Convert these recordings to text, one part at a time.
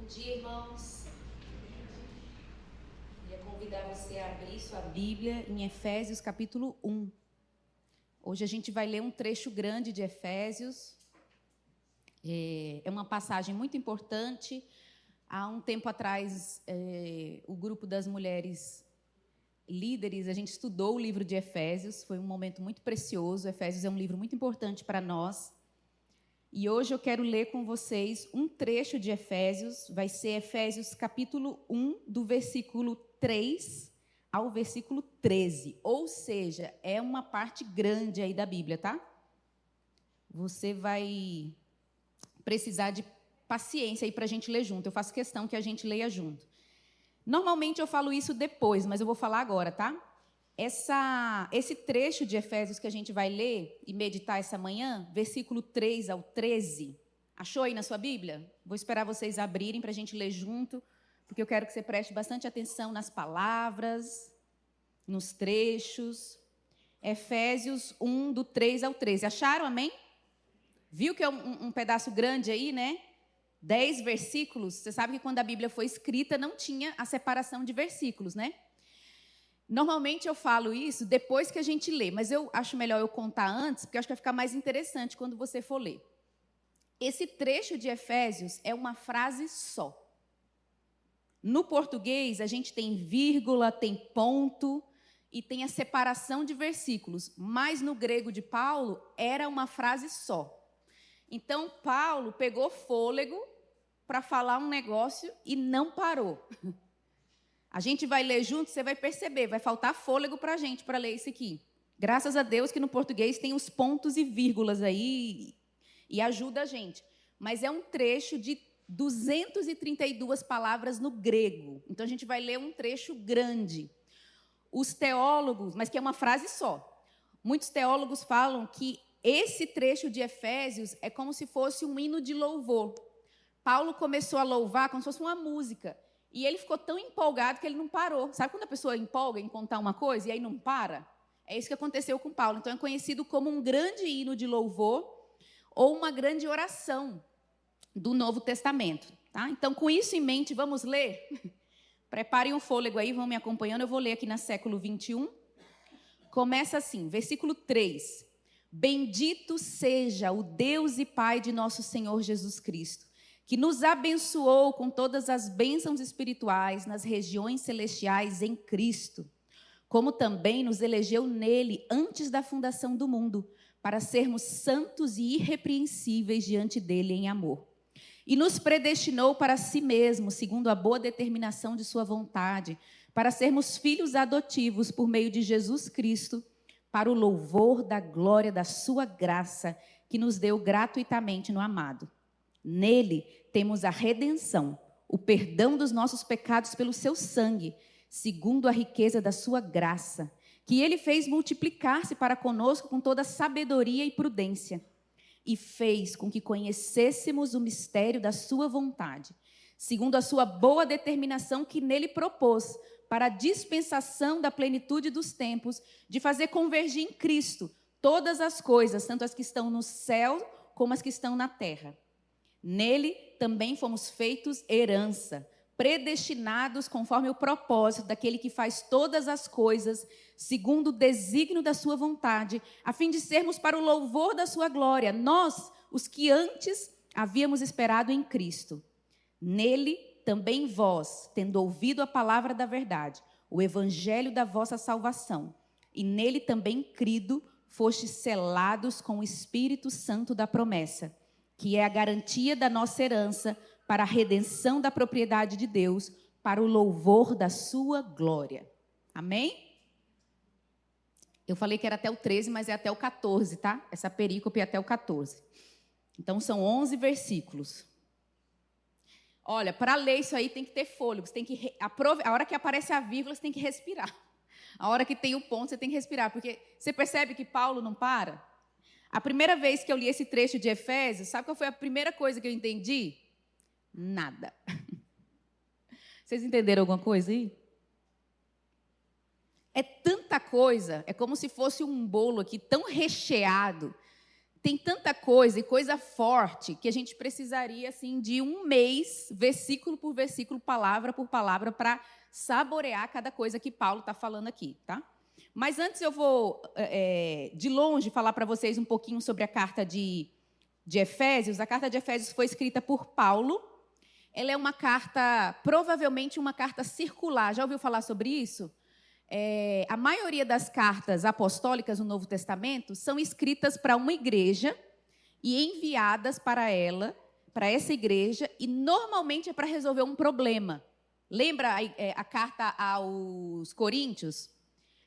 Bom dia, irmãos. Queria convidar você a abrir sua Bíblia em Efésios capítulo 1. Hoje a gente vai ler um trecho grande de Efésios. É uma passagem muito importante. Há um tempo atrás, o grupo das mulheres líderes, a gente estudou o livro de Efésios. Foi um momento muito precioso. Efésios é um livro muito importante para nós. E hoje eu quero ler com vocês um trecho de Efésios, vai ser Efésios capítulo 1, do versículo 3 ao versículo 13. Ou seja, é uma parte grande aí da Bíblia, tá? Você vai precisar de paciência aí para a gente ler junto. Eu faço questão que a gente leia junto. Normalmente eu falo isso depois, mas eu vou falar agora, tá? Esse trecho de Efésios que a gente vai ler e meditar essa manhã, versículo 3 ao 13, achou aí na sua Bíblia? Vou esperar vocês abrirem para a gente ler junto, porque eu quero que você preste bastante atenção nas palavras, nos trechos. Efésios 1, do 3 ao 13. Acharam, amém? Viu que é um pedaço grande aí, né? 10 versículos. Você sabe que quando a Bíblia foi escrita não tinha a separação de versículos, né? Normalmente eu falo isso depois que a gente lê, mas eu acho melhor eu contar antes, porque eu acho que vai ficar mais interessante quando você for ler. Esse trecho de Efésios é uma frase só. No português, a gente tem vírgula, tem ponto e tem a separação de versículos, mas no grego de Paulo era uma frase só. Então, Paulo pegou fôlego para falar um negócio e não parou. A gente vai ler junto, você vai perceber, vai faltar fôlego para a gente para ler isso aqui. Graças a Deus que no português tem os pontos e vírgulas aí e ajuda a gente. Mas é um trecho de 232 palavras no grego. Então a gente vai ler um trecho grande. Os teólogos, mas que é uma frase só. Muitos teólogos falam que esse trecho de Efésios é como se fosse um hino de louvor. Paulo começou a louvar como se fosse uma música. E ele ficou tão empolgado que ele não parou. Sabe quando a pessoa empolga em contar uma coisa e aí não para? É isso que aconteceu com Paulo. Então é conhecido como um grande hino de louvor ou uma grande oração do Novo Testamento. Tá? Então, com isso em mente, vamos ler? Preparem um fôlego aí, vão me acompanhando. Eu vou ler aqui na século 21. Começa assim, versículo 3. Bendito seja o Deus e Pai de nosso Senhor Jesus Cristo, que nos abençoou com todas as bênçãos espirituais nas regiões celestiais em Cristo, como também nos elegeu nele antes da fundação do mundo, para sermos santos e irrepreensíveis diante dele em amor. E nos predestinou para si mesmo, segundo a boa determinação de sua vontade, para sermos filhos adotivos por meio de Jesus Cristo, para o louvor da glória da sua graça, que nos deu gratuitamente no amado. Nele temos a redenção, o perdão dos nossos pecados pelo seu sangue, segundo a riqueza da sua graça, que ele fez multiplicar-se para conosco com toda sabedoria e prudência, e fez com que conhecêssemos o mistério da sua vontade, segundo a sua boa determinação que nele propôs, para a dispensação da plenitude dos tempos, de fazer convergir em Cristo todas as coisas, tanto as que estão no céu como as que estão na terra. Nele também fomos feitos herança, predestinados conforme o propósito daquele que faz todas as coisas, segundo o desígnio da sua vontade, a fim de sermos para o louvor da sua glória, nós, os que antes havíamos esperado em Cristo. Nele também vós, tendo ouvido a palavra da verdade, o evangelho da vossa salvação, e nele também crido, fostes selados com o Espírito Santo da promessa, que é a garantia da nossa herança para a redenção da propriedade de Deus, para o louvor da sua glória. Amém? Eu falei que era até o 13, mas é até o 14, tá? Essa perícope é até o 14. Então, são 11 versículos. Olha, para ler isso aí tem que ter fôlego. Você tem que a hora que aparece a vírgula, você tem que respirar. A hora que tem o ponto, você tem que respirar. Porque você percebe que Paulo não para? A primeira vez que eu li esse trecho de Efésios, sabe qual foi a primeira coisa que eu entendi? Nada. Vocês entenderam alguma coisa aí? É tanta coisa, é como se fosse um bolo aqui tão recheado, tem tanta coisa e coisa forte que a gente precisaria assim de um mês, versículo por versículo, palavra por palavra, para saborear cada coisa que Paulo está falando aqui, tá? Mas antes eu vou, de longe, falar para vocês um pouquinho sobre a carta de Efésios. A carta de Efésios foi escrita por Paulo. Ela é uma carta, provavelmente uma carta circular. Já ouviu falar sobre isso? A maioria das cartas apostólicas no Novo Testamento são escritas para uma igreja e enviadas para essa igreja, e normalmente é para resolver um problema. Lembra a carta aos Coríntios?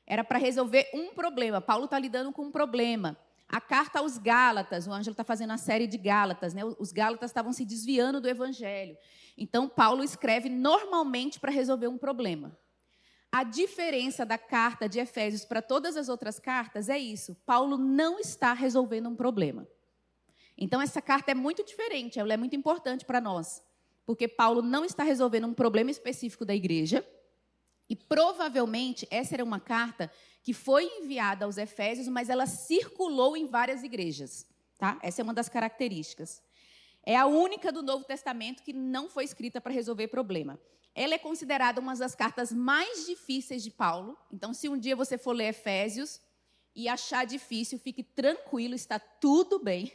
Era para resolver um problema. Paulo está lidando com um problema. A carta aos Gálatas, o Ângelo está fazendo a série de Gálatas, né? Os Gálatas estavam se desviando do Evangelho. Então, Paulo escreve normalmente para resolver um problema. A diferença da carta de Efésios para todas as outras cartas é isso. Paulo não está resolvendo um problema. Então, essa carta é muito diferente, ela é muito importante para nós. Porque Paulo não está resolvendo um problema específico da igreja. E provavelmente essa era uma carta que foi enviada aos Efésios, mas ela circulou em várias igrejas. Tá? Essa é uma das características. É a única do Novo Testamento que não foi escrita para resolver problema. Ela é considerada uma das cartas mais difíceis de Paulo. Então, se um dia você for ler Efésios e achar difícil, fique tranquilo, está tudo bem.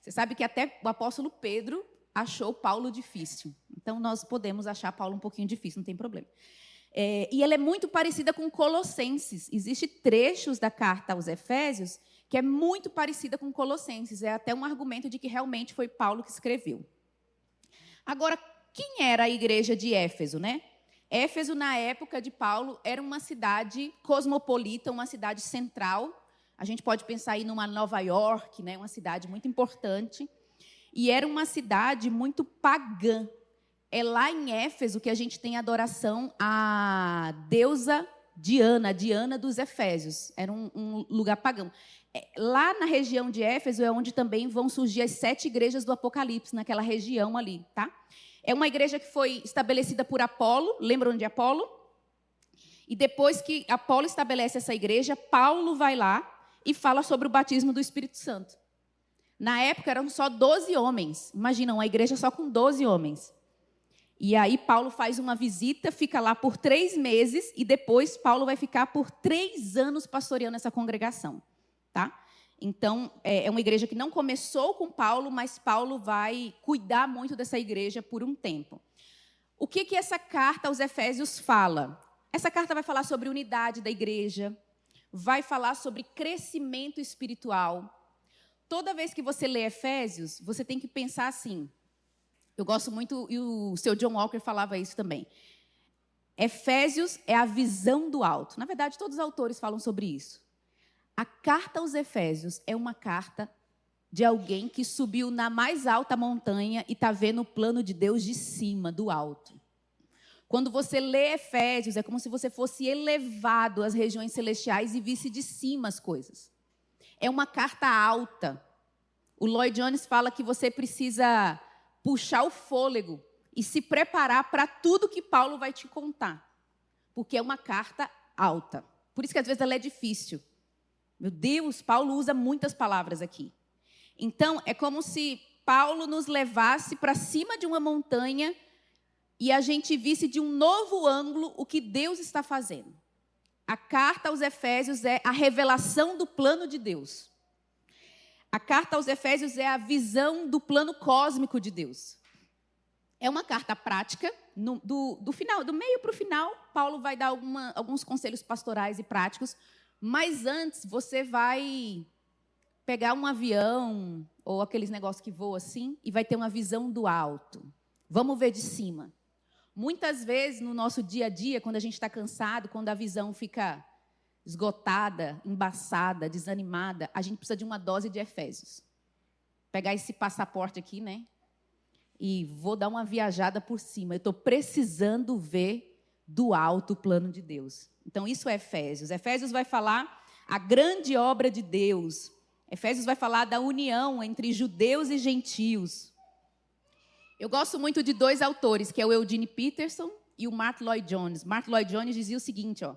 Você sabe que até o apóstolo Pedro achou Paulo difícil. Então, nós podemos achar Paulo um pouquinho difícil, não tem problema. E ela é muito parecida com Colossenses. Existem trechos da carta aos Efésios que é muito parecida com Colossenses. É até um argumento de que realmente foi Paulo que escreveu. Agora, quem era a igreja de Éfeso, né? Éfeso, na época de Paulo, era uma cidade cosmopolita, uma cidade central. A gente pode pensar aí numa Nova York, né? Uma cidade muito importante. E era uma cidade muito pagã. É lá em Éfeso que a gente tem adoração à deusa Diana, a Diana dos Efésios. Era um lugar pagão. Lá na região de Éfeso é onde também vão surgir as 7 igrejas do Apocalipse, naquela região ali, tá? É uma igreja que foi estabelecida por Apolo. Lembram de Apolo? E depois que Apolo estabelece essa igreja, Paulo vai lá e fala sobre o batismo do Espírito Santo. Na época eram só 12 homens. Imagina, uma igreja só com 12 homens. E aí Paulo faz uma visita, fica lá por 3 meses e depois Paulo vai ficar por 3 anos pastoreando essa congregação, tá? Então, é uma igreja que não começou com Paulo, mas Paulo vai cuidar muito dessa igreja por um tempo. O que essa carta aos Efésios fala? Essa carta vai falar sobre unidade da igreja, vai falar sobre crescimento espiritual. Toda vez que você lê Efésios, você tem que pensar assim. Eu gosto muito, e o seu John Walker falava isso também. Efésios é a visão do alto. Na verdade, todos os autores falam sobre isso. A carta aos Efésios é uma carta de alguém que subiu na mais alta montanha e está vendo o plano de Deus de cima, do alto. Quando você lê Efésios, é como se você fosse elevado às regiões celestiais e visse de cima as coisas. É uma carta alta. O Lloyd Jones fala que você precisa puxar o fôlego e se preparar para tudo que Paulo vai te contar. Porque é uma carta alta. Por isso que às vezes ela é difícil. Meu Deus, Paulo usa muitas palavras aqui. Então, é como se Paulo nos levasse para cima de uma montanha e a gente visse de um novo ângulo o que Deus está fazendo. A carta aos Efésios é a revelação do plano de Deus. A carta aos Efésios é a visão do plano cósmico de Deus. É uma carta prática. Do meio para o final, Paulo vai dar alguns conselhos pastorais e práticos. Mas antes, você vai pegar um avião ou aqueles negócios que voam assim e vai ter uma visão do alto. Vamos ver de cima. Muitas vezes, no nosso dia a dia, quando a gente está cansado, quando a visão fica esgotada, embaçada, desanimada, a gente precisa de uma dose de Efésios. Pegar esse passaporte aqui, né? E vou dar uma viajada por cima. Eu estou precisando ver do alto o plano de Deus. Então, isso é Efésios. Efésios vai falar a grande obra de Deus. Efésios vai falar da união entre judeus e gentios. Eu gosto muito de 2 autores, que é o Eugene Peterson e o Martyn Lloyd-Jones. Martyn Lloyd-Jones dizia o seguinte, ó: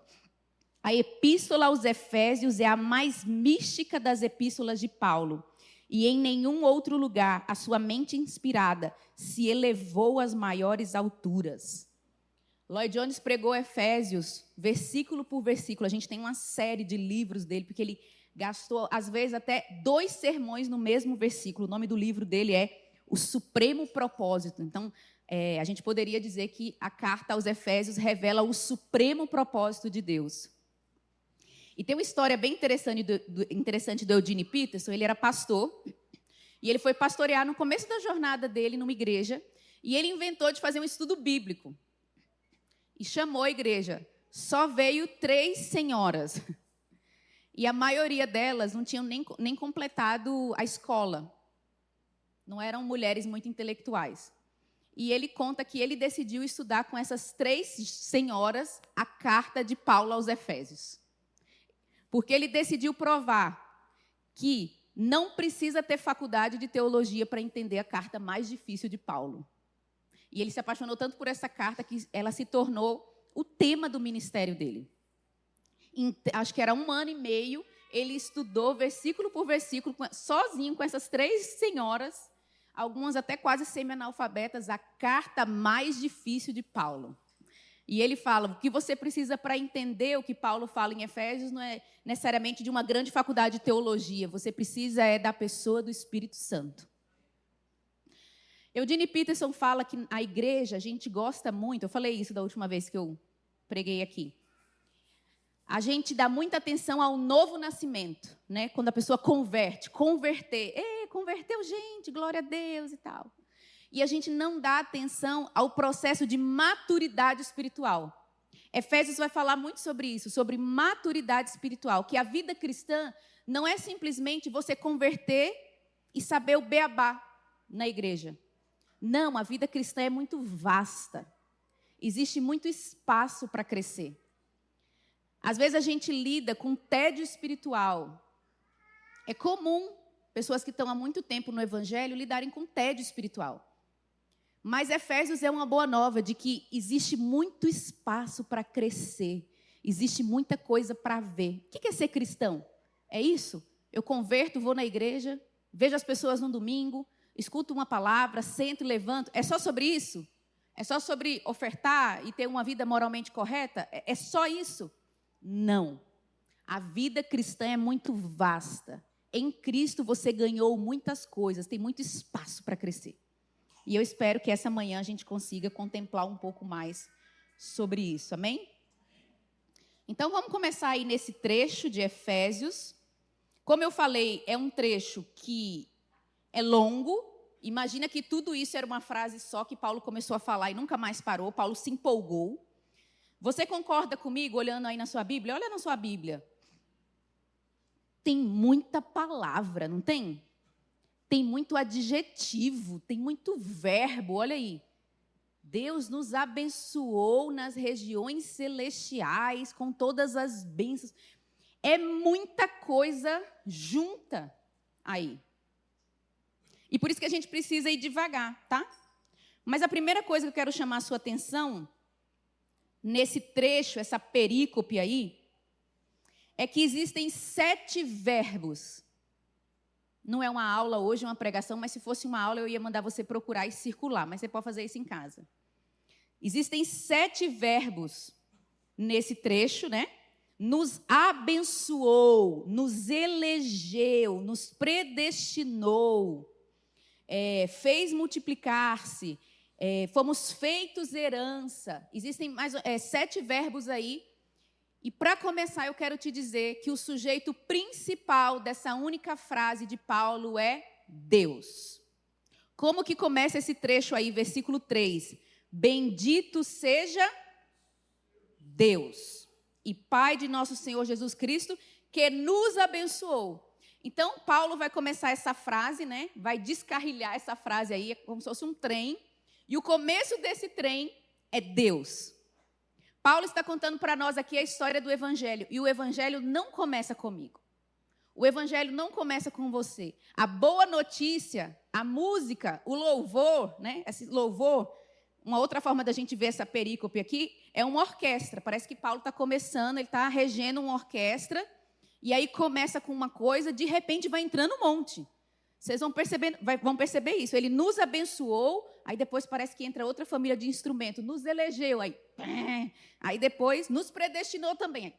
a epístola aos Efésios é a mais mística das epístolas de Paulo. e em nenhum outro lugar a sua mente inspirada se elevou às maiores alturas. Lloyd Jones pregou Efésios, versículo por versículo. A gente tem uma série de livros dele, porque ele gastou, às vezes, até 2 sermões no mesmo versículo. O nome do livro dele é O Supremo Propósito. Então, a gente poderia dizer que a carta aos Efésios revela o supremo propósito de Deus. E tem uma história bem interessante do Eugene Peterson. Ele era pastor, e ele foi pastorear no começo da jornada dele numa igreja, e ele inventou de fazer um estudo bíblico. E chamou a igreja. Só veio 3 senhoras. E a maioria delas não tinham nem completado a escola. Não eram mulheres muito intelectuais. E ele conta que ele decidiu estudar com essas 3 senhoras a carta de Paulo aos Efésios. Porque ele decidiu provar que não precisa ter faculdade de teologia para entender a carta mais difícil de Paulo. E ele se apaixonou tanto por essa carta que ela se tornou o tema do ministério dele. Acho que era 1 ano e meio, ele estudou versículo por versículo, sozinho com essas 3 senhoras, algumas até quase semi-analfabetas, a carta mais difícil de Paulo. E ele fala, o que você precisa para entender o que Paulo fala em Efésios não é necessariamente de uma grande faculdade de teologia, você precisa da pessoa do Espírito Santo. Eugene Peterson fala que a igreja, a gente gosta muito, eu falei isso da última vez que eu preguei aqui. A gente dá muita atenção ao novo nascimento, né? Quando a pessoa converter. Converteu gente, glória a Deus e tal. E a gente não dá atenção ao processo de maturidade espiritual. Efésios vai falar muito sobre isso, sobre maturidade espiritual, que a vida cristã não é simplesmente você converter e saber o beabá na igreja. Não, a vida cristã é muito vasta. Existe muito espaço para crescer. Às vezes a gente lida com tédio espiritual. É comum pessoas que estão há muito tempo no Evangelho lidarem com tédio espiritual. Mas Efésios é uma boa nova de que existe muito espaço para crescer. Existe muita coisa para ver. O que é ser cristão? É isso? Eu converto, vou na igreja, vejo as pessoas no domingo, escuto uma palavra, sento e levanto. É só sobre isso? É só sobre ofertar e ter uma vida moralmente correta? É só isso? Não. A vida cristã é muito vasta. Em Cristo você ganhou muitas coisas, tem muito espaço para crescer. E eu espero que essa manhã a gente consiga contemplar um pouco mais sobre isso, amém? Então vamos começar aí nesse trecho de Efésios. Como eu falei, é um trecho que é longo. Imagina que tudo isso era uma frase só que Paulo começou a falar e nunca mais parou. Paulo se empolgou. Você concorda comigo, olhando aí na sua Bíblia? Olha na sua Bíblia. Tem muita palavra, não tem? Tem muito adjetivo, tem muito verbo, olha aí. Deus nos abençoou nas regiões celestiais, com todas as bênçãos. É muita coisa junta aí. E por isso que a gente precisa ir devagar, tá? Mas a primeira coisa que eu quero chamar a sua atenção, nesse trecho, essa perícope aí, é que existem 7 verbos. Não é uma aula hoje, uma pregação, mas se fosse uma aula eu ia mandar você procurar e circular, mas você pode fazer isso em casa. Existem 7 verbos nesse trecho, né? Nos abençoou, nos elegeu, nos predestinou, fez multiplicar-se, fomos feitos herança. Existem mais 7 verbos aí. E para começar, eu quero te dizer que o sujeito principal dessa única frase de Paulo é Deus. Como que começa esse trecho aí, versículo 3? Bendito seja Deus e Pai de nosso Senhor Jesus Cristo, que nos abençoou. Então, Paulo vai começar essa frase, né? Vai descarrilhar essa frase aí, como se fosse um trem. E o começo desse trem é Deus. Paulo está contando para nós aqui a história do Evangelho. E o Evangelho não começa comigo. O Evangelho não começa com você. A boa notícia, a música, o louvor, né? Esse louvor, uma outra forma da gente ver essa perícope aqui, é uma orquestra. Parece que Paulo está começando, ele está regendo uma orquestra. E aí começa com uma coisa, de repente vai entrando um monte. Vocês vão perceber isso. Ele nos abençoou, aí depois parece que entra outra família de instrumento. Nos elegeu, aí depois nos predestinou também.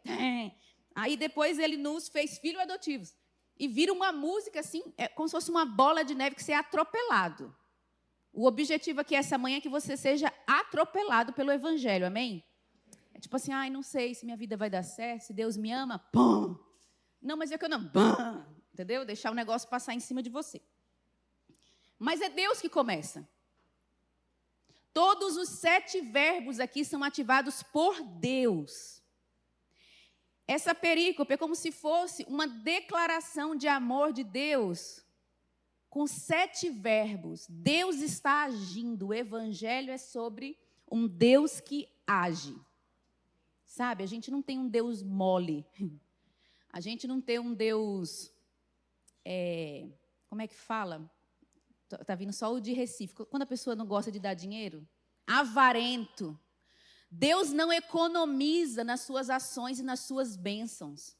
Aí depois ele nos fez filhos adotivos. E vira uma música assim, como se fosse uma bola de neve que você é atropelado. O objetivo aqui essa manhã é que você seja atropelado pelo Evangelho, amém? É tipo assim, não sei se minha vida vai dar certo, se Deus me ama, pum. Não, mas é que eu não, pum. Entendeu? Deixar o negócio passar em cima de você. Mas é Deus que começa. Todos os 7 verbos aqui são ativados por Deus. Essa perícope é como se fosse uma declaração de amor de Deus com 7 verbos. Deus está agindo. O Evangelho é sobre um Deus que age. Sabe, a gente não tem um Deus mole. A gente não tem um Deus... como é que fala? Está vindo só o de Recife. Quando a pessoa não gosta de dar dinheiro, avarento. Deus não economiza nas suas ações e nas suas bênçãos.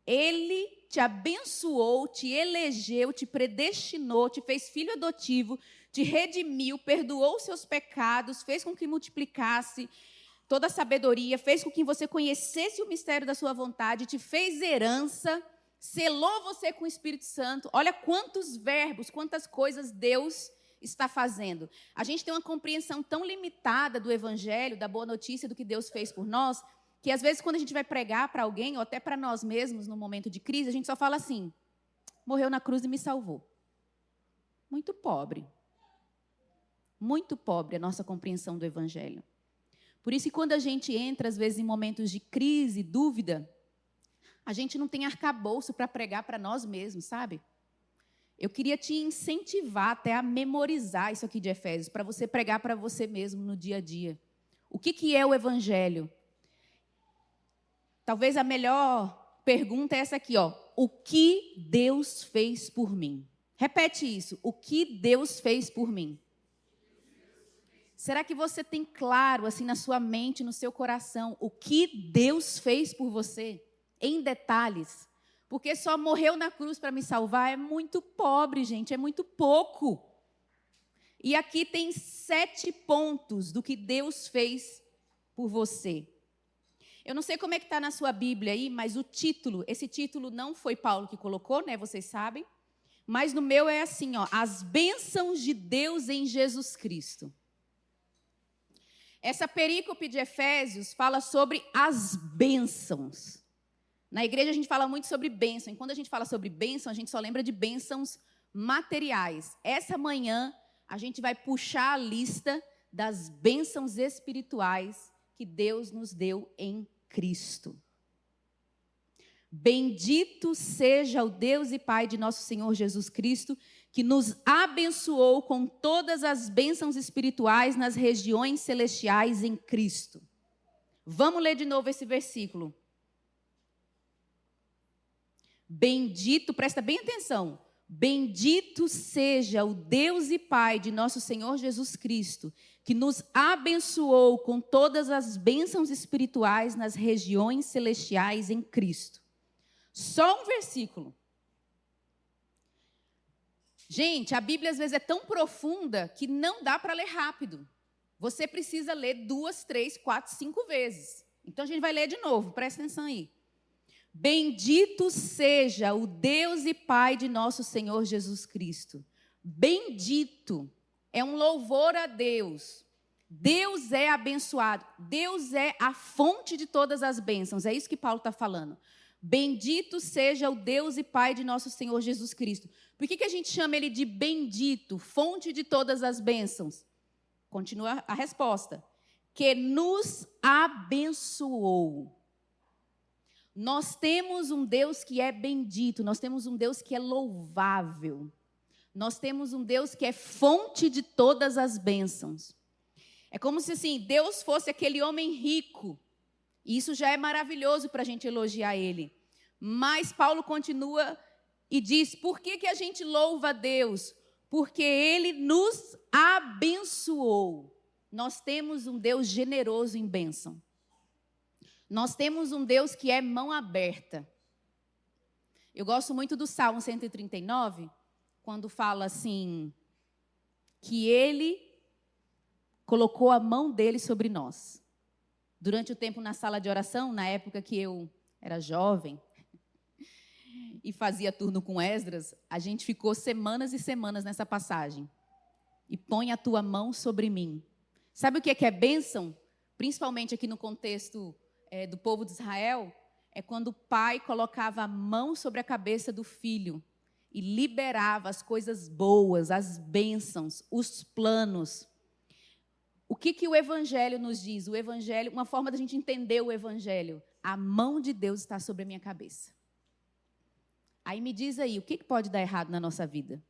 Ele te abençoou, te elegeu, te predestinou, te fez filho adotivo, te redimiu, perdoou os seus pecados, fez com que multiplicasse toda a sabedoria, fez com que você conhecesse o mistério da sua vontade, te fez herança, selou você com o Espírito Santo. Olha quantos verbos, quantas coisas Deus está fazendo. A gente tem uma compreensão tão limitada do Evangelho, da boa notícia, do que Deus fez por nós, que às vezes quando a gente vai pregar para alguém, ou até para nós mesmos, no momento de crise, a gente só fala assim, morreu na cruz e me salvou. Muito pobre a nossa compreensão do Evangelho. Por isso que quando a gente entra, às vezes, em momentos de crise, dúvida, a gente não tem arcabouço para pregar para nós mesmos, sabe? Eu queria te incentivar até a memorizar isso aqui de Efésios, para você pregar para você mesmo no dia a dia. O que é o Evangelho? Talvez a melhor pergunta é essa aqui, ó. O que Deus fez por mim? Repete isso. O que Deus fez por mim? Será que você tem claro, assim, na sua mente, no seu coração, o que Deus fez por você? Em detalhes. Porque só morreu na cruz para me salvar é muito pobre, gente, é muito pouco. E aqui tem 7 pontos do que Deus fez por você. Eu não sei como é que está na sua Bíblia aí, mas o título, esse título não foi Paulo que colocou, né? Vocês sabem. Mas no meu é assim, ó, as bênçãos de Deus em Jesus Cristo. Essa perícope de Efésios fala sobre as bênçãos. Na igreja a gente fala muito sobre bênção. E quando a gente fala sobre bênção, a gente só lembra de bênçãos materiais. Essa manhã a gente vai puxar a lista das bênçãos espirituais que Deus nos deu em Cristo. Bendito seja o Deus e Pai de nosso Senhor Jesus Cristo, que nos abençoou com todas as bênçãos espirituais nas regiões celestiais em Cristo. Vamos ler de novo esse versículo. Bendito, presta bem atenção. Bendito seja o Deus e Pai de nosso Senhor Jesus Cristo, que nos abençoou com todas as bênçãos espirituais nas regiões celestiais em Cristo. Só um versículo. Gente, a Bíblia às vezes é tão profunda que não dá para ler rápido. Você precisa ler 2, 3, 4, 5 vezes. Então a gente vai ler de novo, presta atenção aí. Bendito seja o Deus e Pai de nosso Senhor Jesus Cristo. Bendito é um louvor a Deus. Deus é abençoado. Deus é a fonte de todas as bênçãos. É isso que Paulo está falando. Bendito seja o Deus e Pai de nosso Senhor Jesus Cristo. Por que a gente chama ele de bendito, fonte de todas as bênçãos? Continua a resposta. Que nos abençoou. Nós temos um Deus que é bendito, nós temos um Deus que é louvável. Nós temos um Deus que é fonte de todas as bênçãos. É como se assim, Deus fosse aquele homem rico. E isso já é maravilhoso para a gente elogiar ele. Mas Paulo continua e diz, por que a gente louva a Deus? Porque ele nos abençoou. Nós temos um Deus generoso em bênção. Nós temos um Deus que é mão aberta. Eu gosto muito do Salmo 139, quando fala assim, que Ele colocou a mão dele sobre nós. Durante o tempo na sala de oração, na época que eu era jovem e fazia turno com Esdras, a gente ficou semanas e semanas nessa passagem. E põe a tua mão sobre mim. Sabe o que é bênção? Principalmente aqui no contexto do povo de Israel, é quando o pai colocava a mão sobre a cabeça do filho e liberava as coisas boas, as bênçãos, os planos. O que o Evangelho nos diz? O Evangelho, uma forma da gente entender o Evangelho. A mão de Deus está sobre a minha cabeça. Aí me diz aí, o que pode dar errado na nossa vida?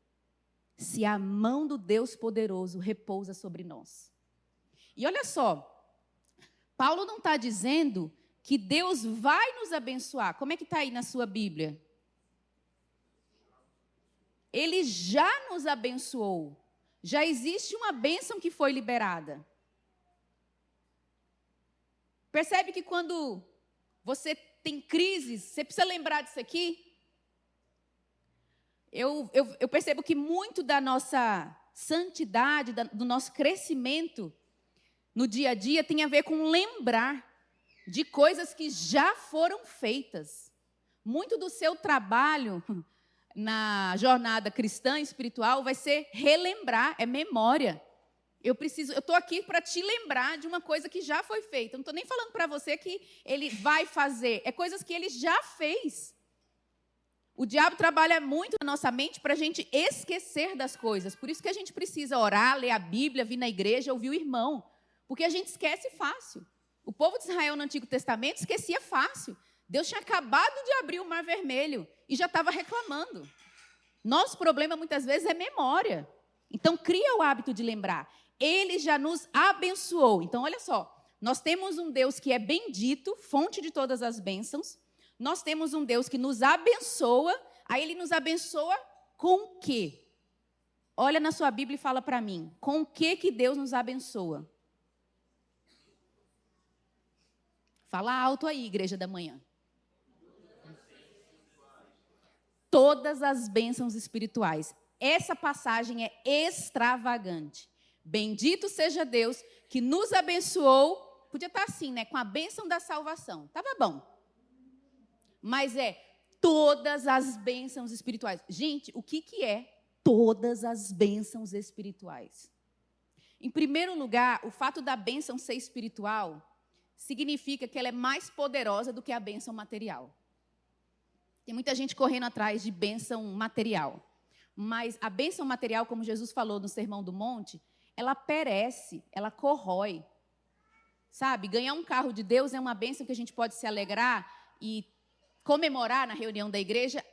Se a mão do Deus poderoso repousa sobre nós. E olha só, Paulo não está dizendo que Deus vai nos abençoar. Como é que está aí na sua Bíblia? Ele já nos abençoou. Já existe uma bênção que foi liberada. Percebe que quando você tem crises, você precisa lembrar disso aqui? Eu percebo que muito da nossa santidade, do nosso crescimento no dia a dia tem a ver com lembrar de coisas que já foram feitas. Muito do seu trabalho na jornada cristã espiritual vai ser relembrar, é memória. Eu estou aqui para te lembrar de uma coisa que já foi feita. Eu não estou nem falando para você que ele vai fazer, é coisas que ele já fez. O diabo trabalha muito na nossa mente para a gente esquecer das coisas. Por isso que a gente precisa orar, ler a Bíblia, vir na igreja, ouvir o irmão. Porque a gente esquece fácil. O povo de Israel no Antigo Testamento esquecia fácil. Deus tinha acabado de abrir o Mar Vermelho e já estava reclamando. Nosso problema muitas vezes é memória. Então cria o hábito de lembrar. Ele já nos abençoou. Então olha só, nós temos um Deus que é bendito, fonte de todas as bênçãos. Nós temos um Deus que nos abençoa. Aí ele nos abençoa com o quê? Olha na sua Bíblia e fala para mim. Com o que Deus nos abençoa? Fala alto aí, igreja da manhã. Todas as bênçãos espirituais. Essa passagem é extravagante. Bendito seja Deus que nos abençoou. Podia estar assim, né? Com a bênção da salvação. Estava bom. Mas é todas as bênçãos espirituais. Gente, o que é todas as bênçãos espirituais? Em primeiro lugar, o fato da bênção ser espiritual significa que ela é mais poderosa do que a bênção material. Tem muita gente correndo atrás de bênção material. Mas a bênção material, como Jesus falou no Sermão do Monte, ela perece, ela corrói. Sabe, ganhar um carro de Deus é uma bênção que a gente pode se alegrar e comemorar na reunião da igreja,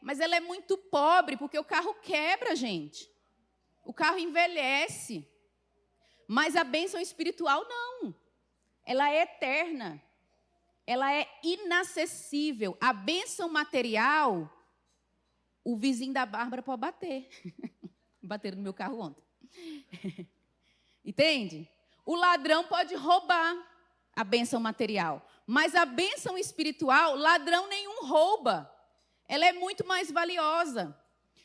mas ela é muito pobre, porque o carro quebra, gente. O carro envelhece. Mas a bênção espiritual, não. Ela é eterna. Ela é inacessível. A bênção material, o vizinho da Bárbara pode bater. Bateram no meu carro ontem. Entende? O ladrão pode roubar a bênção material. Mas a bênção espiritual, ladrão nenhum rouba. Ela é muito mais valiosa.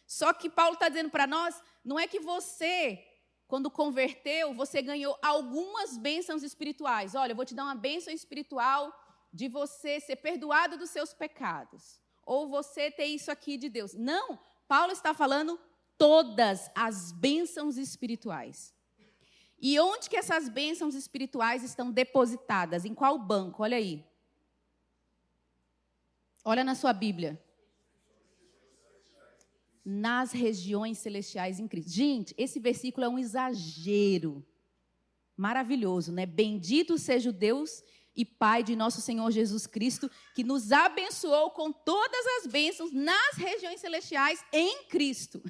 Só que Paulo está dizendo para nós, não é que você, quando converteu, você ganhou algumas bênçãos espirituais. Olha, eu vou te dar uma bênção espiritual de você ser perdoado dos seus pecados. Ou você ter isso aqui de Deus. Não, Paulo está falando todas as bênçãos espirituais. E onde que essas bênçãos espirituais estão depositadas? Em qual banco? Olha aí. Olha na sua Bíblia. Nas regiões celestiais em Cristo. Gente, esse versículo é um exagero. Maravilhoso, né? Bendito seja o Deus e Pai de nosso Senhor Jesus Cristo, que nos abençoou com todas as bênçãos nas regiões celestiais em Cristo.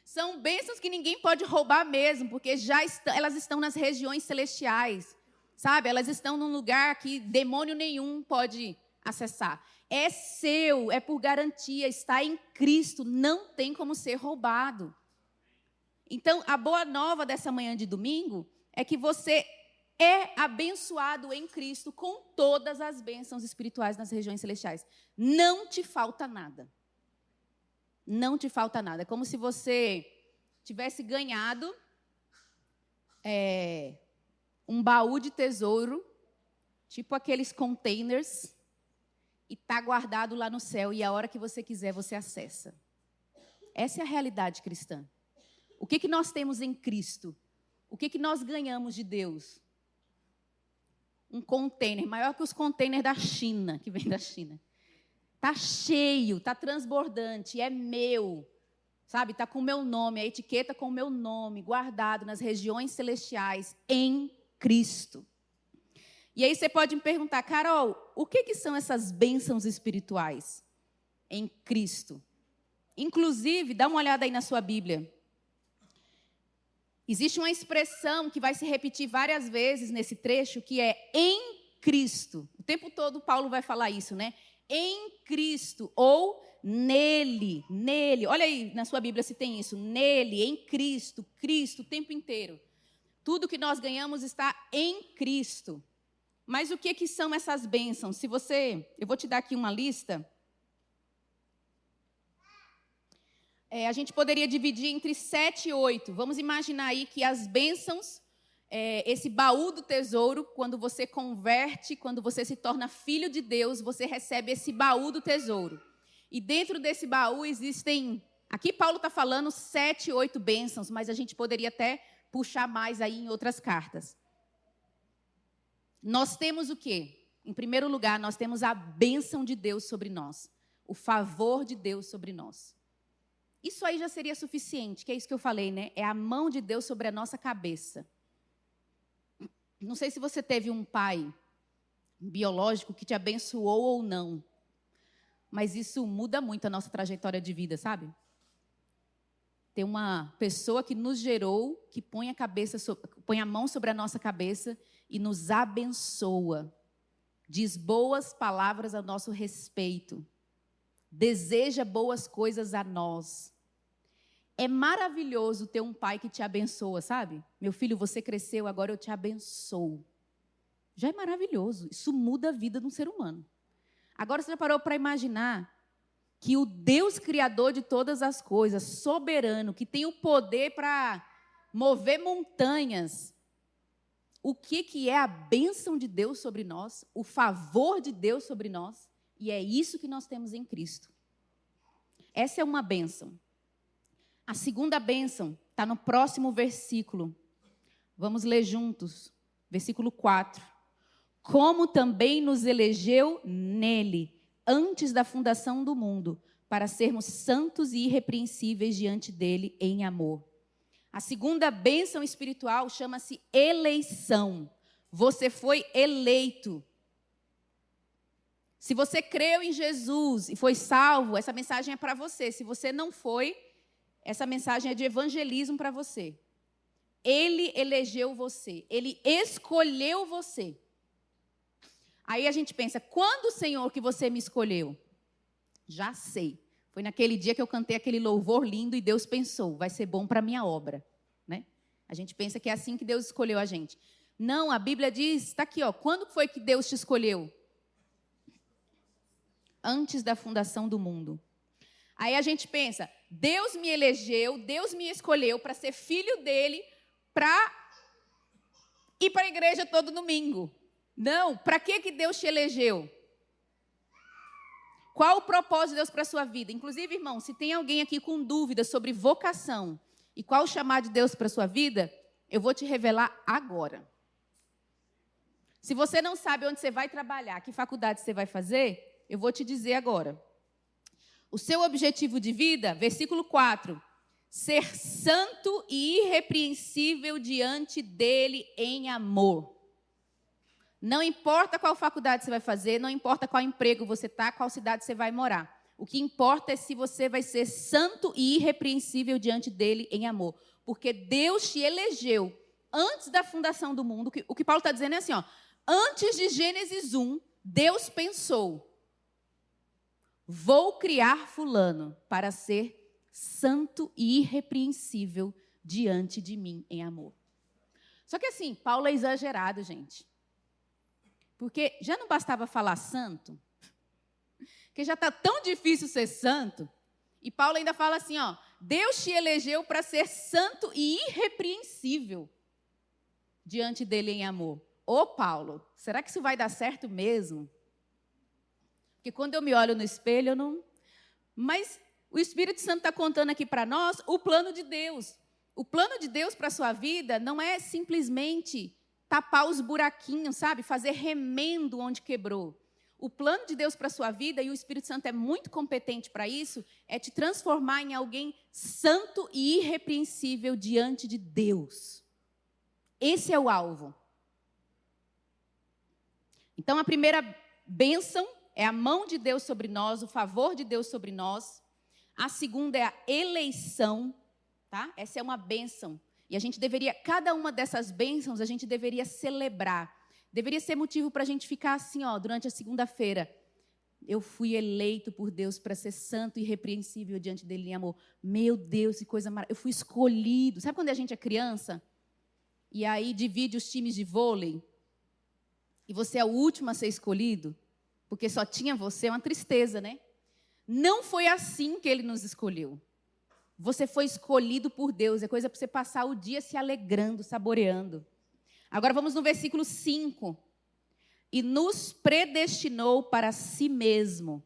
São bênçãos que ninguém pode roubar mesmo, porque elas estão nas regiões celestiais, sabe? Elas estão num lugar que demônio nenhum pode acessar. É seu, é por garantia, está em Cristo, não tem como ser roubado. Então, a boa nova dessa manhã de domingo é que você é abençoado em Cristo com todas as bênçãos espirituais nas regiões celestiais. Não te falta nada. não te falta nada. É como se você tivesse ganhado um baú de tesouro, tipo aqueles containers, e está guardado lá no céu, e a hora que você quiser, você acessa. Essa é a realidade cristã. O que nós temos em Cristo? O que nós ganhamos de Deus? Um container, maior que os containers da China, que vem da China. Está cheio, está transbordante, é meu. Sabe, está com o meu nome, a etiqueta com o meu nome, guardado nas regiões celestiais, em Cristo. E aí você pode me perguntar, Carol, o que são essas bênçãos espirituais em Cristo? Inclusive, dá uma olhada aí na sua Bíblia. Existe uma expressão que vai se repetir várias vezes nesse trecho, que é em Cristo. O tempo todo Paulo vai falar isso, né? Em Cristo, ou nele. Olha aí na sua Bíblia se tem isso. Nele, em Cristo, Cristo, o tempo inteiro. Tudo que nós ganhamos está em Cristo. Mas o que são essas bênçãos? Eu vou te dar aqui uma lista. A gente poderia dividir entre 7 e 8. Vamos imaginar aí que as bênçãos, esse baú do tesouro, quando você converte, quando você se torna filho de Deus, você recebe esse baú do tesouro. E dentro desse baú existem, aqui Paulo está falando 7, 8 bênçãos, mas a gente poderia até puxar mais aí em outras cartas. Nós temos o quê? Em primeiro lugar, nós temos a bênção de Deus sobre nós, o favor de Deus sobre nós. Isso aí já seria suficiente, que é isso que eu falei, né? É a mão de Deus sobre a nossa cabeça. Não sei se você teve um pai biológico que te abençoou ou não, mas isso muda muito a nossa trajetória de vida, sabe? Tem uma pessoa que nos gerou, que põe a mão sobre a nossa cabeça e nos abençoa. Diz boas palavras a nosso respeito. Deseja boas coisas a nós. É maravilhoso ter um pai que te abençoa, sabe? Meu filho, você cresceu, agora eu te abençoo. Já é maravilhoso. Isso muda a vida de um ser humano. Agora você já parou para imaginar que o Deus criador de todas as coisas, soberano, que tem o poder para mover montanhas, o que é a bênção de Deus sobre nós, o favor de Deus sobre nós, e é isso que nós temos em Cristo. Essa é uma bênção. A segunda bênção está no próximo versículo. Vamos ler juntos. Versículo 4. Como também nos elegeu nele, antes da fundação do mundo, para sermos santos e irrepreensíveis diante dele em amor. A segunda bênção espiritual chama-se eleição. Você foi eleito. Se você creu em Jesus e foi salvo, essa mensagem é para você. Se você não foi, essa mensagem é de evangelismo para você. Ele elegeu você. Ele escolheu você. Aí a gente pensa, quando, Senhor, que você me escolheu? Já sei. Foi naquele dia que eu cantei aquele louvor lindo e Deus pensou, vai ser bom para a minha obra. Né? A gente pensa que é assim que Deus escolheu a gente. Não, a Bíblia diz, está aqui, ó, quando foi que Deus te escolheu? Antes da fundação do mundo. Aí a gente pensa, Deus me elegeu, Deus me escolheu para ser filho dele, para ir para a igreja todo domingo. Não, para que Deus te elegeu? Qual o propósito de Deus para a sua vida? Inclusive, irmão, se tem alguém aqui com dúvidas sobre vocação e qual o chamado de Deus para a sua vida, eu vou te revelar agora. Se você não sabe onde você vai trabalhar, que faculdade você vai fazer, eu vou te dizer agora. O seu objetivo de vida, versículo 4, ser santo e irrepreensível diante dele em amor. Não importa qual faculdade você vai fazer, não importa qual emprego você está, qual cidade você vai morar. O que importa é se você vai ser santo e irrepreensível diante dele em amor. Porque Deus te elegeu antes da fundação do mundo. O que Paulo está dizendo é assim, ó, antes de Gênesis 1, Deus pensou, vou criar fulano para ser santo e irrepreensível diante de mim em amor. Só que assim, Paulo é exagerado, gente. Porque já não bastava falar santo, que já está tão difícil ser santo, E Paulo ainda fala assim, ó, Deus te elegeu para ser santo e irrepreensível diante dele em amor. Ô Paulo, será que isso vai dar certo mesmo? Porque quando eu me olho no espelho, eu não... Mas o Espírito Santo está contando aqui para nós o plano de Deus. O plano de Deus para a sua vida não é simplesmente tapar os buraquinhos, sabe? Fazer remendo onde quebrou. O plano de Deus para a sua vida, e o Espírito Santo é muito competente para isso, é te transformar em alguém santo e irrepreensível diante de Deus. Esse é o alvo. Então, a primeira bênção é a mão de Deus sobre nós, o favor de Deus sobre nós. A segunda é a eleição, tá? Essa é uma bênção. E a gente deveria, cada uma dessas bênçãos, a gente deveria celebrar. Deveria ser motivo para a gente ficar assim, ó, durante a segunda-feira. Eu fui eleito por Deus para ser santo e irrepreensível diante dele em amor. Meu Deus, que coisa maravilhosa. Eu fui escolhido. Sabe quando a gente é criança? E aí divide os times de vôlei? E você é o último a ser escolhido? Porque só tinha você, é uma tristeza, né? Não foi assim que ele nos escolheu. Você foi escolhido por Deus. É coisa para você passar o dia se alegrando, saboreando. Agora vamos no versículo 5. E nos predestinou para si mesmo,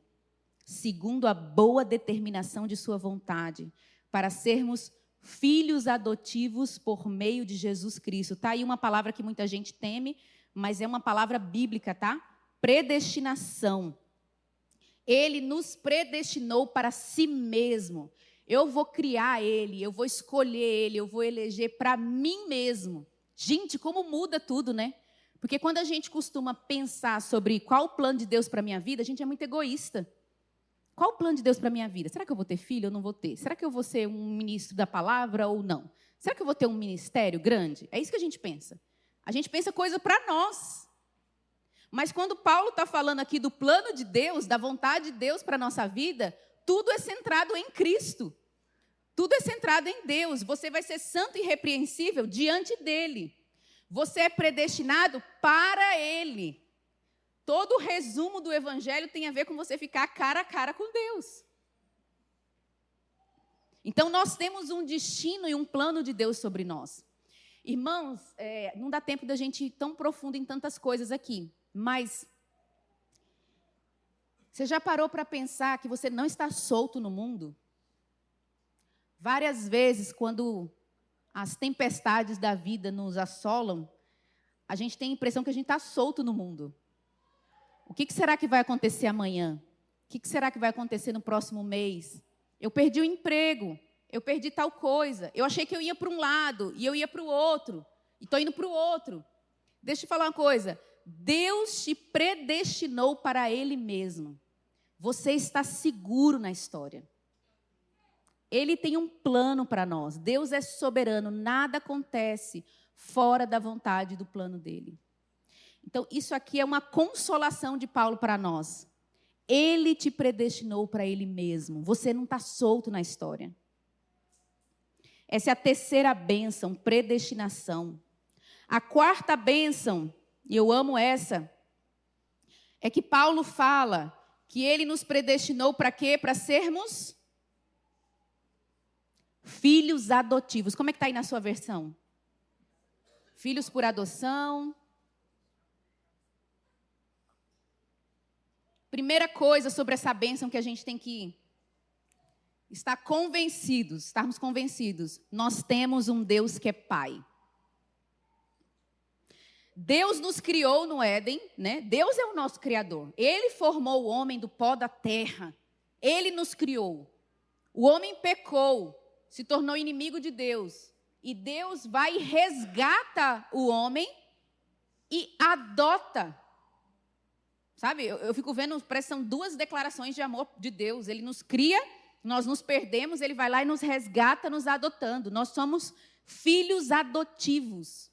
segundo a boa determinação de sua vontade, para sermos filhos adotivos por meio de Jesus Cristo. Está aí uma palavra que muita gente teme, mas é uma palavra bíblica, tá? Predestinação. Ele nos predestinou para si mesmo. Eu vou criar ele, eu vou escolher ele, eu vou eleger para mim mesmo. Gente, como muda tudo, né? Porque quando a gente costuma pensar sobre qual o plano de Deus para a minha vida, a gente é muito egoísta. Qual o plano de Deus para a minha vida? Será que eu vou ter filho ou não vou ter? Será que eu vou ser um ministro da palavra ou não? Será que eu vou ter um ministério grande? É isso que a gente pensa. A gente pensa coisa para nós. Mas quando Paulo está falando aqui do plano de Deus, da vontade de Deus para a nossa vida, tudo é centrado em Cristo. Tudo é centrado em Deus. Você vai ser santo e irrepreensível diante dele. Você é predestinado para ele. Todo o resumo do evangelho tem a ver com você ficar cara a cara com Deus. Então, nós temos um destino e um plano de Deus sobre nós. Irmãos, não dá tempo da gente ir tão profundo em tantas coisas aqui. Mas, você já parou para pensar que você não está solto no mundo? Várias vezes, quando as tempestades da vida nos assolam, a gente tem a impressão que a gente está solto no mundo. O que será que vai acontecer amanhã? O que será que vai acontecer no próximo mês? Eu perdi o emprego, eu perdi tal coisa. Eu achei que eu ia para um lado e eu ia para o outro. E estou indo para o outro. Deixa eu te falar uma coisa. Deus te predestinou para Ele mesmo. Você está seguro na história. Ele tem um plano para nós. Deus é soberano. Nada acontece fora da vontade e do plano dele. Então, isso aqui é uma consolação de Paulo para nós. Ele te predestinou para ele mesmo. Você não está solto na história. Essa é a terceira bênção, predestinação. A quarta bênção, e eu amo essa, é que Paulo fala que ele nos predestinou para quê? Para sermos filhos adotivos. Como é que está aí na sua versão? Filhos por adoção. Primeira coisa sobre essa bênção que a gente tem que estarmos convencidos. Nós temos um Deus que é Pai. Deus nos criou no Éden, né? Deus é o nosso Criador. Ele formou o homem do pó da terra. Ele nos criou. O homem pecou, se tornou inimigo de Deus. E Deus vai e resgata o homem e adota. Sabe, eu fico vendo, parece que são duas declarações de amor de Deus. Ele nos cria, nós nos perdemos, ele vai lá e nos resgata, nos adotando. Nós somos filhos adotivos.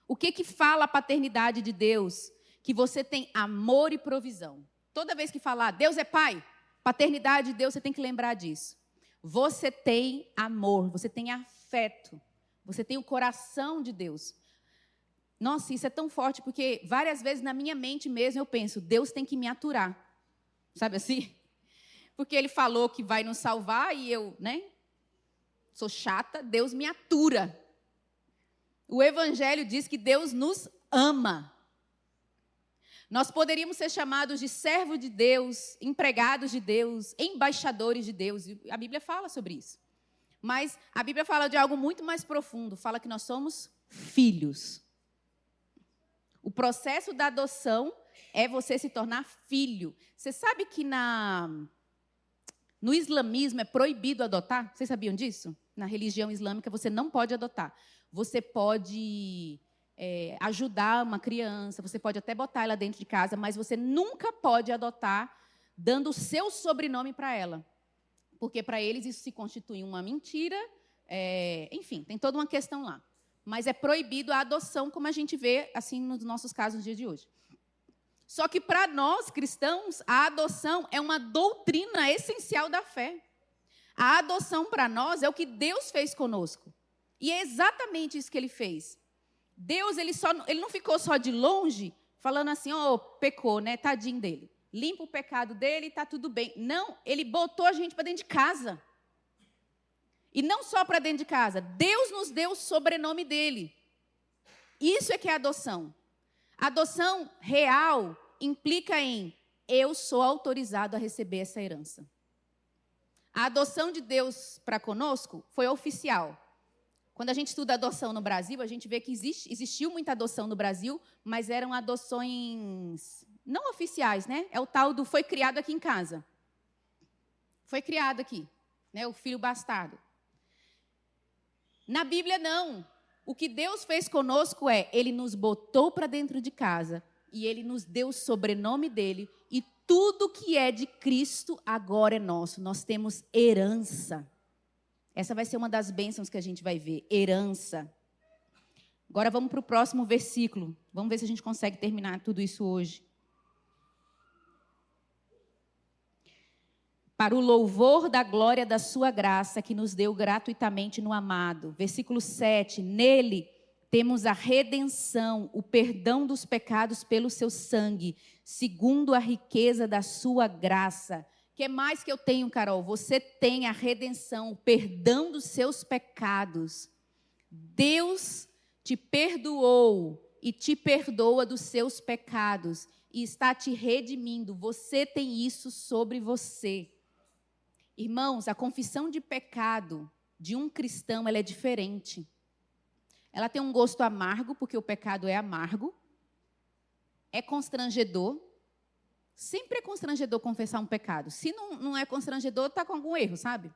O que fala a paternidade de Deus? Que você tem amor e provisão. Toda vez que falar, Deus é Pai, paternidade de Deus, você tem que lembrar disso. Você tem amor, você tem afeto, você tem o coração de Deus. Nossa, isso é tão forte, porque várias vezes na minha mente mesmo eu penso, Deus tem que me aturar. Sabe assim? porque ele falou que vai nos salvar e eu, né? Sou chata, Deus me atura. O Evangelho diz que Deus nos ama. Nós poderíamos ser chamados de servo de Deus, empregados de Deus, embaixadores de Deus. E a Bíblia fala sobre isso. Mas a Bíblia fala de algo muito mais profundo. Fala que nós somos filhos. O processo da adoção é você se tornar filho. Você sabe que no islamismo é proibido adotar? Vocês sabiam disso? Na religião islâmica você não pode adotar. Você pode ajudar uma criança, você pode até botar ela dentro de casa, mas você nunca pode adotar dando o seu sobrenome para ela. Porque para eles isso se constitui uma mentira. Enfim, tem toda uma questão lá. Mas é proibido a adoção, como a gente vê assim nos nossos casos no dia de hoje. Só que para nós, cristãos, a adoção é uma doutrina essencial da fé. A adoção para nós é o que Deus fez conosco. E é exatamente isso que Ele fez. Deus, ele não ficou só de longe, falando assim, pecou, né? Tadinho dele. Limpa o pecado dele e está tudo bem. Não, Ele botou a gente para dentro de casa. E não só para dentro de casa. Deus nos deu o sobrenome dele. Isso é que é adoção. Adoção real implica em eu sou autorizado a receber essa herança. A adoção de Deus para conosco foi oficial. Quando a gente estuda adoção no Brasil, a gente vê que existiu muita adoção no Brasil, mas eram adoções não oficiais, né? É o tal do foi criado aqui em casa. Foi criado aqui, né? O filho bastardo. Na Bíblia, não. O que Deus fez conosco Ele nos botou para dentro de casa e Ele nos deu o sobrenome dele e tudo que é de Cristo agora é nosso. Nós temos herança. Essa vai ser uma das bênçãos que a gente vai ver, herança. Agora vamos para o próximo versículo. Vamos ver se a gente consegue terminar tudo isso hoje. Para o louvor da glória da sua graça, que nos deu gratuitamente no amado. Versículo 7. Nele temos a redenção, o perdão dos pecados pelo seu sangue, segundo a riqueza da sua graça. O que mais que eu tenho, Carol? Você tem a redenção, o perdão dos seus pecados. Deus te perdoou e te perdoa dos seus pecados e está te redimindo. Você tem isso sobre você. Irmãos, a confissão de pecado de um cristão, ela é diferente. Ela tem um gosto amargo, porque o pecado é amargo. É constrangedor. Sempre é constrangedor confessar um pecado. Se não é constrangedor, está com algum erro, sabe?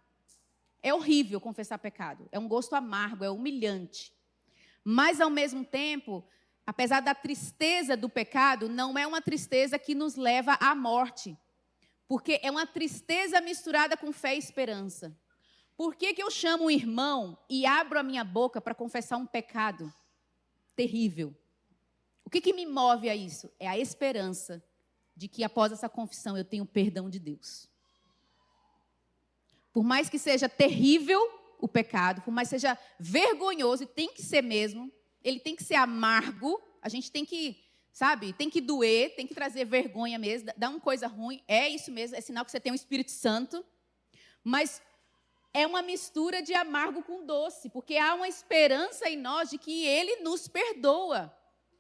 É horrível confessar pecado. É um gosto amargo, é humilhante. Mas, ao mesmo tempo, apesar da tristeza do pecado, não é uma tristeza que nos leva à morte. Porque é uma tristeza misturada com fé e esperança. Por que eu chamo um irmão e abro a minha boca para confessar um pecado terrível? O que me move a isso? É a esperança de que após essa confissão eu tenho o perdão de Deus. Por mais que seja terrível o pecado, por mais que seja vergonhoso, e tem que ser mesmo, ele tem que ser amargo, a gente tem que, sabe, tem que doer, tem que trazer vergonha mesmo, dar uma coisa ruim, é isso mesmo, é sinal que você tem o Espírito Santo, mas é uma mistura de amargo com doce, porque há uma esperança em nós de que ele nos perdoa,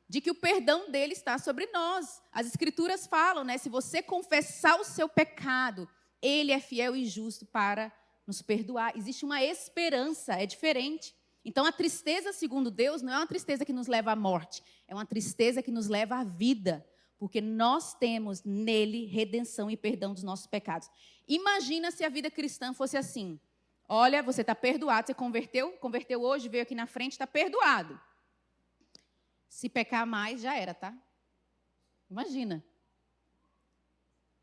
de que o perdão dele está sobre nós. As Escrituras falam, né? Se você confessar o seu pecado, ele é fiel e justo para nos perdoar. Existe uma esperança, é diferente. Então, a tristeza, segundo Deus, não é uma tristeza que nos leva à morte, é uma tristeza que nos leva à vida, porque nós temos nele redenção e perdão dos nossos pecados. Imagina se a vida cristã fosse assim. Olha, você está perdoado, você converteu hoje, veio aqui na frente, está perdoado. Se pecar mais, já era, tá? Imagina.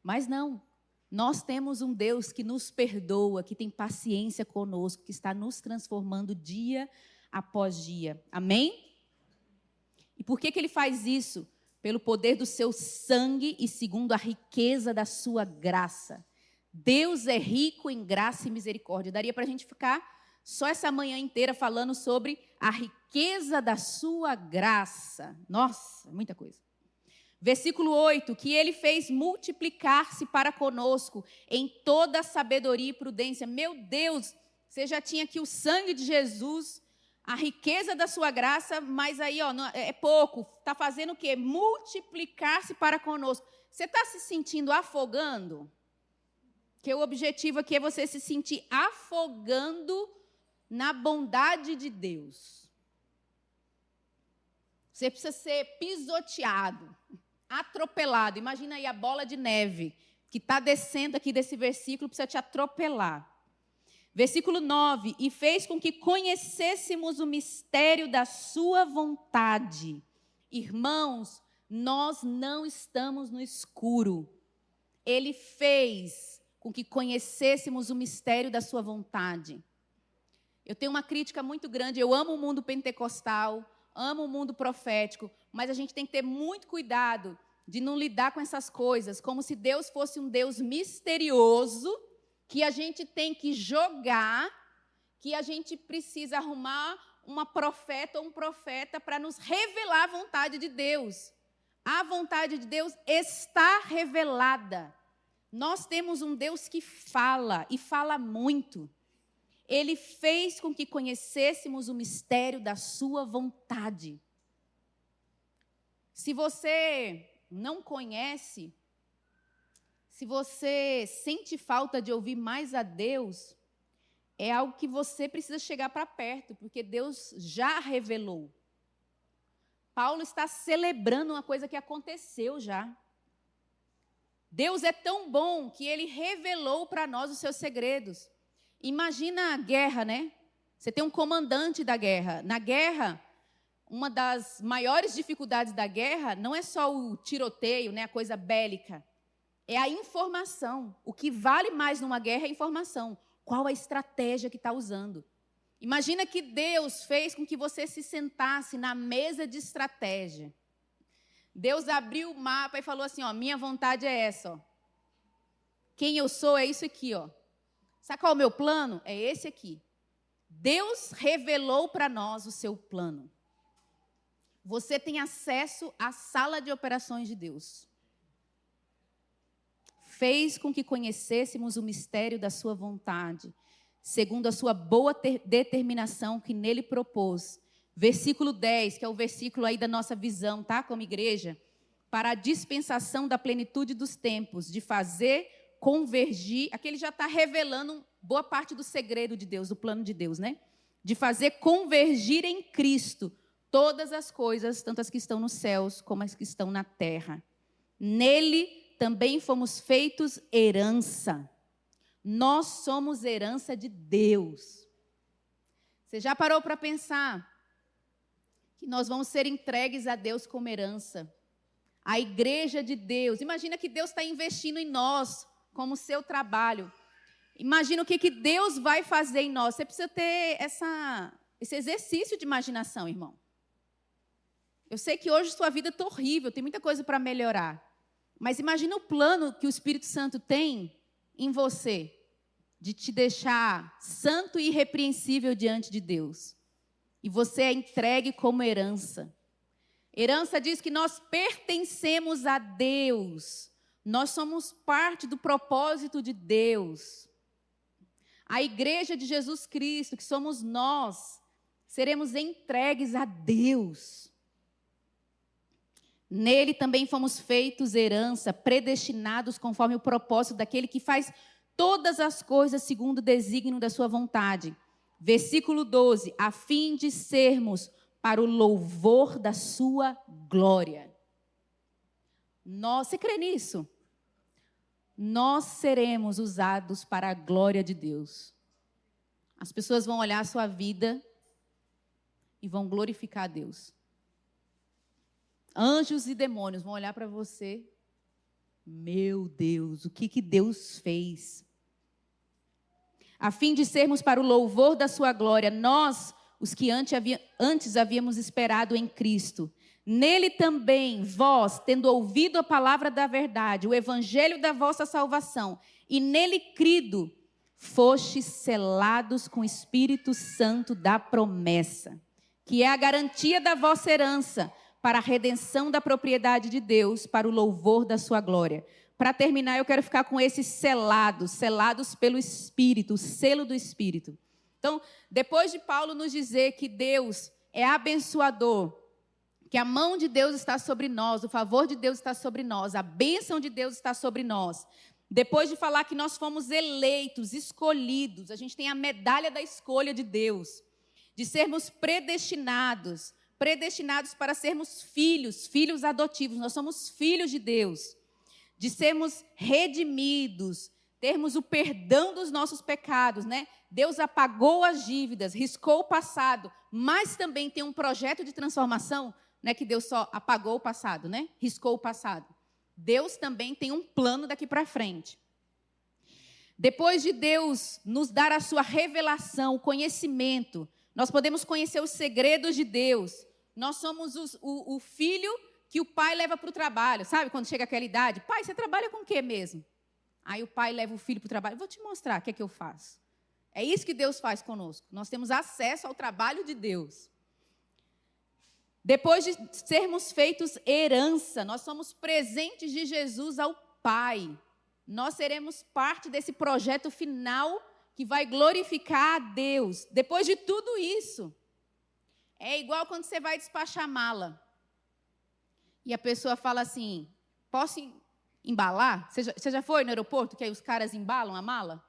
Mas não. Nós temos um Deus que nos perdoa, que tem paciência conosco, que está nos transformando dia após dia. Amém? E por que ele faz isso? Pelo poder do seu sangue e segundo a riqueza da sua graça. Deus é rico em graça e misericórdia. Daria para a gente ficar só essa manhã inteira falando sobre a riqueza da sua graça. Nossa, muita coisa. Versículo 8, que ele fez multiplicar-se para conosco em toda sabedoria e prudência. Meu Deus, você já tinha aqui o sangue de Jesus, a riqueza da sua graça, mas aí é pouco. Está fazendo o quê? Multiplicar-se para conosco. Você está se sentindo afogando? Que o objetivo aqui é você se sentir afogando na bondade de Deus. Você precisa ser pisoteado, atropelado. Imagina aí a bola de neve que está descendo aqui desse versículo, precisa te atropelar. Versículo 9, e fez com que conhecêssemos o mistério da sua vontade. Irmãos, nós não estamos no escuro. Ele fez com que conhecêssemos o mistério da sua vontade. Eu tenho uma crítica muito grande, eu amo o mundo pentecostal, amo o mundo profético, mas a gente tem que ter muito cuidado de não lidar com essas coisas, como se Deus fosse um Deus misterioso, que a gente tem que jogar, que a gente precisa arrumar uma profeta ou um profeta para nos revelar a vontade de Deus. A vontade de Deus está revelada. Nós temos um Deus que fala, e fala muito. Ele fez com que conhecêssemos o mistério da sua vontade. Se você não conhece, se você sente falta de ouvir mais a Deus, é algo que você precisa chegar para perto, porque Deus já revelou. Paulo está celebrando uma coisa que aconteceu já. Deus é tão bom que ele revelou para nós os seus segredos. Imagina a guerra, né? Você tem um comandante da guerra. Na guerra, uma das maiores dificuldades da guerra não é só o tiroteio, né, a coisa bélica. É a informação. O que vale mais numa guerra é a informação. Qual a estratégia que está usando? Imagina que Deus fez com que você se sentasse na mesa de estratégia. Deus abriu o mapa e falou assim, minha vontade é essa, Quem eu sou é isso aqui, Sabe qual é o meu plano? É esse aqui. Deus revelou para nós o seu plano. Você tem acesso à sala de operações de Deus. Fez com que conhecêssemos o mistério da sua vontade, segundo a sua boa determinação que nele propôs. Versículo 10, que é o versículo aí da nossa visão, tá? Como igreja. Para a dispensação da plenitude dos tempos, de fazer convergir. Aqui ele já está revelando boa parte do segredo de Deus, do plano de Deus, né? De fazer convergir em Cristo todas as coisas, tanto as que estão nos céus como as que estão na terra. Nele também fomos feitos herança. Nós somos herança de Deus. Você já parou para pensar que nós vamos ser entregues a Deus como herança? A igreja de Deus. Imagina que Deus está investindo em nós como seu trabalho. Imagina o que Deus vai fazer em nós. Você precisa ter esse exercício de imaginação, irmão. Eu sei que hoje sua vida está horrível, tem muita coisa para melhorar. Mas imagina o plano que o Espírito Santo tem em você, de te deixar santo e irrepreensível diante de Deus. E você é entregue como herança. Herança diz que nós pertencemos a Deus. Nós somos parte do propósito de Deus. A igreja de Jesus Cristo, que somos nós, seremos entregues a Deus. Nele também fomos feitos herança, predestinados conforme o propósito daquele que faz todas as coisas segundo o desígnio da sua vontade. Versículo 12, a fim de sermos para o louvor da sua glória. Você crê nisso? Nós seremos usados para a glória de Deus. As pessoas vão olhar a sua vida e vão glorificar a Deus. Anjos e demônios vão olhar para você. Meu Deus, o que Deus fez? A fim de sermos para o louvor da sua glória, nós, os que antes havíamos esperado em Cristo. Nele também, vós, tendo ouvido a palavra da verdade, o evangelho da vossa salvação, e nele crido, fostes selados com o Espírito Santo da promessa, que é a garantia da vossa herança, para a redenção da propriedade de Deus, para o louvor da sua glória. Para terminar, eu quero ficar com esses selados pelo Espírito, o selo do Espírito. Então, depois de Paulo nos dizer que Deus é abençoador, que a mão de Deus está sobre nós, o favor de Deus está sobre nós, a bênção de Deus está sobre nós. Depois de falar que nós fomos eleitos, escolhidos, a gente tem a medalha da escolha de Deus, de sermos predestinados para sermos filhos adotivos, nós somos filhos de Deus, de sermos redimidos, termos o perdão dos nossos pecados, né? Deus apagou as dívidas, riscou o passado, mas também tem um projeto de transformação, não é que Deus só apagou o passado, né? Riscou o passado. Deus também tem um plano daqui para frente. Depois de Deus nos dar a sua revelação, o conhecimento, nós podemos conhecer os segredos de Deus. Nós somos o filho que o pai leva para o trabalho. Sabe quando chega aquela idade? Pai, você trabalha com o quê mesmo? Aí o pai leva o filho para o trabalho. Vou te mostrar o que é que eu faço. É isso que Deus faz conosco. Nós temos acesso ao trabalho de Deus. Depois de sermos feitos herança, nós somos presentes de Jesus ao Pai. Nós seremos parte desse projeto final que vai glorificar a Deus. Depois de tudo isso, é igual quando você vai despachar mala. E a pessoa fala assim, posso embalar? Você já foi no aeroporto que aí os caras embalam a mala?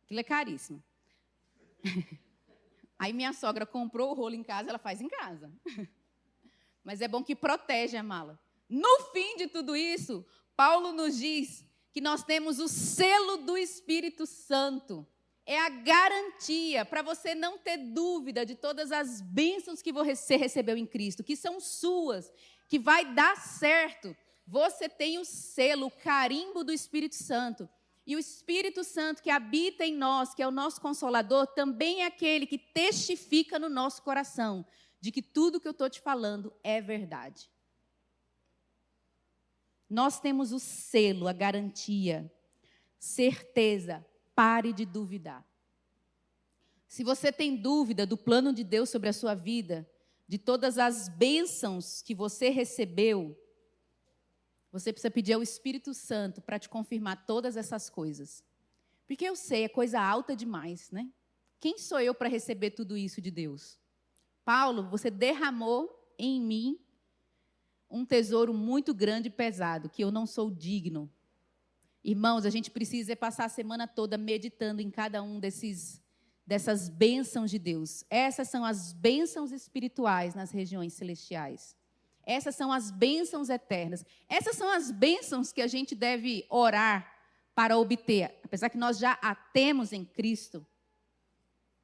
Aquilo é caríssimo. Aí minha sogra comprou o rolo em casa, ela faz em casa. Mas é bom que protege a mala. No fim de tudo isso, Paulo nos diz que nós temos o selo do Espírito Santo. É a garantia para você não ter dúvida de todas as bênçãos que você recebeu em Cristo, que são suas, que vai dar certo. Você tem o selo, o carimbo do Espírito Santo. E o Espírito Santo que habita em nós, que é o nosso Consolador, também é aquele que testifica no nosso coração de que tudo que eu estou te falando é verdade. Nós temos o selo, a garantia, certeza, pare de duvidar. Se você tem dúvida do plano de Deus sobre a sua vida, de todas as bênçãos que você recebeu, você precisa pedir ao Espírito Santo para te confirmar todas essas coisas. Porque eu sei, é coisa alta demais, né? Quem sou eu para receber tudo isso de Deus? Paulo, você derramou em mim um tesouro muito grande e pesado, que eu não sou digno. Irmãos, a gente precisa passar a semana toda meditando em cada um dessas bênçãos de Deus. Essas são as bênçãos espirituais nas regiões celestiais. Essas são as bênçãos eternas. Essas são as bênçãos que a gente deve orar para obter. Apesar que nós já a temos em Cristo.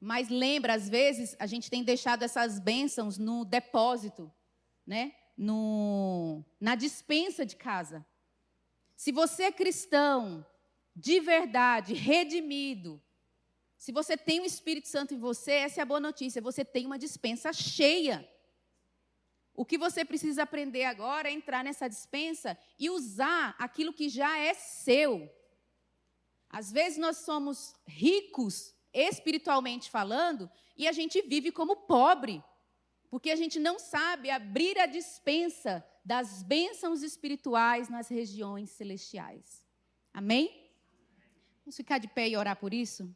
Mas lembra, às vezes, a gente tem deixado essas bênçãos no depósito, né? Na despensa de casa. Se você é cristão, de verdade, redimido, se você tem o Espírito Santo em você, essa é a boa notícia, você tem uma despensa cheia. O que você precisa aprender agora é entrar nessa despensa e usar aquilo que já é seu. Às vezes nós somos ricos, espiritualmente falando, e a gente vive como pobre, porque a gente não sabe abrir a despensa das bênçãos espirituais nas regiões celestiais. Amém? Vamos ficar de pé e orar por isso?